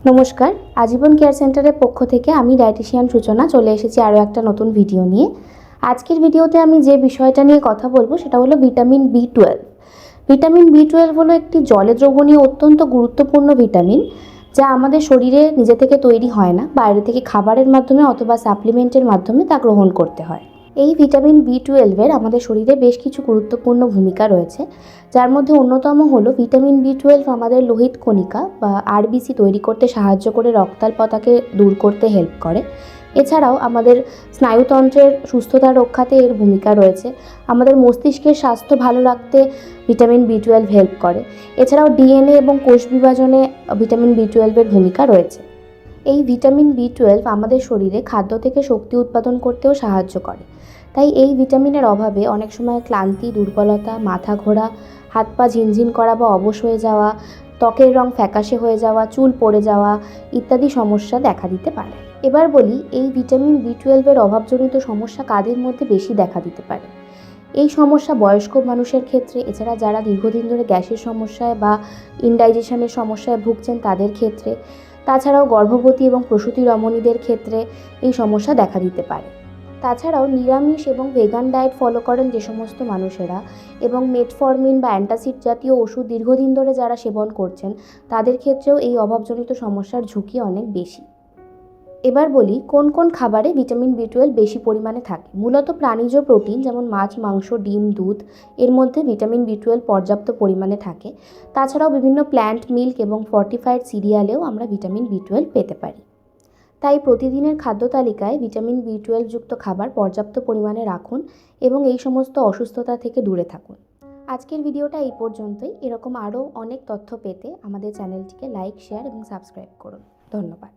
নমস্কার, আজীবন কেয়ার সেন্টারের পক্ষ থেকে আমি ডায়েটিশিয়ান সূচনা চলে এসেছি আরও একটা নতুন ভিডিও নিয়ে। আজকের ভিডিওতে আমি যে বিষয়টা নিয়ে কথা বলবো সেটা হলো vitamin B twelve. Vitamin B twelve হলো একটি জলে দ্রবণীয় অত্যন্ত গুরুত্বপূর্ণ ভিটামিন, যা আমাদের শরীরে নিজে থেকে তৈরি হয় না, বাইরে থেকে খাবারের মাধ্যমে অথবা সাপ্লিমেন্টের মাধ্যমে তা গ্রহণ করতে হয়। এই ভিটামিন বি টুয়েলভের আমাদের শরীরে বেশ কিছু গুরুত্বপূর্ণ ভূমিকা রয়েছে, যার মধ্যে অন্যতম হলো ভিটামিন বি টুয়েলভ আমাদের লোহিত কণিকা বা আরবিসি তৈরি করতে সাহায্য করে রক্তাল্পতাকে দূর করতে হেল্প করে। এছাড়াও আমাদের স্নায়ুতন্ত্রের সুস্থতা রক্ষাতে এর ভূমিকা রয়েছে। আমাদের মস্তিষ্কের স্বাস্থ্য ভালো রাখতে ভিটামিন বি টুয়েলভ হেল্প করে। এছাড়াও ডিএনএ এবং কোষ বিভাজনে ভিটামিন বি টুয়েলভের ভূমিকা রয়েছে। এই ভিটামিন বি টুয়েলভ আমাদের শরীরে খাদ্য থেকে শক্তি উৎপাদন করতেও সাহায্য করে। তাই এই ভিটামিনের অভাবে অনেক সময় ক্লান্তি, দুর্বলতা, মাথা ঘোরা, হাত পা ঝিনঝিন করা বা অবশ হয়ে যাওয়া, ত্বকের রং ফ্যাকাশে হয়ে যাওয়া, চুল পড়ে যাওয়া ইত্যাদি সমস্যা দেখা দিতে পারে। এবার বলি, এই ভিটামিন বি টুয়েলভের অভাবজনিত সমস্যা কাদের মধ্যে বেশি দেখা দিতে পারে। এই সমস্যা বয়স্ক মানুষের ক্ষেত্রে, এছাড়া যারা দীর্ঘদিন ধরে গ্যাসের সমস্যায় বা ইনডাইজেশনের সমস্যায় ভুগছেন তাদের ক্ষেত্রে, তাছাড়াও গর্ভবতী এবং প্রসূতি রমণীদের ক্ষেত্রে এই সমস্যা দেখা দিতে পারে। তাছাড়াও নিরামিষ এবং ভেগান ডায়েট ফলো করেন যে সমস্ত মানুষেরা এবং মেটফরমিন বা অ্যান্টাসিড জাতীয় ওষুধ দীর্ঘদিন ধরে যারা সেবন করছেন, তাদের ক্ষেত্রেও এই অভাবজনিত সমস্যার ঝুঁকি অনেক বেশি। এবার বলি, কোন কোন খাবারে ভিটামিন বি টুয়েলভ বেশি পরিমাণে থাকে। মূলত প্রাণীজ প্রোটিন যেমন মাছ, মাংস, ডিম, দুধ এর মধ্যে ভিটামিন বি টুয়েলভ পর্যাপ্ত পরিমাণে থাকে। তাছাড়াও বিভিন্ন প্ল্যান্ট মিল্ক এবং ফর্টিফাইড সিরিয়ালেও আমরা ভিটামিন বি টুয়েলভ পেতে পারি। তাই প্রতিদিনের খাদ্য তালিকায় ভিটামিন বি টুয়েলভ যুক্ত খাবার পর্যাপ্ত পরিমাণে রাখুন এবং এই সমস্ত অসুস্থতা থেকে দূরে থাকুন। আজকের ভিডিওটা এই পর্যন্তই। এরকম আরও অনেক তথ্য পেতে আমাদের চ্যানেলটিকে লাইক, শেয়ার এবং সাবস্ক্রাইব করুন। ধন্যবাদ।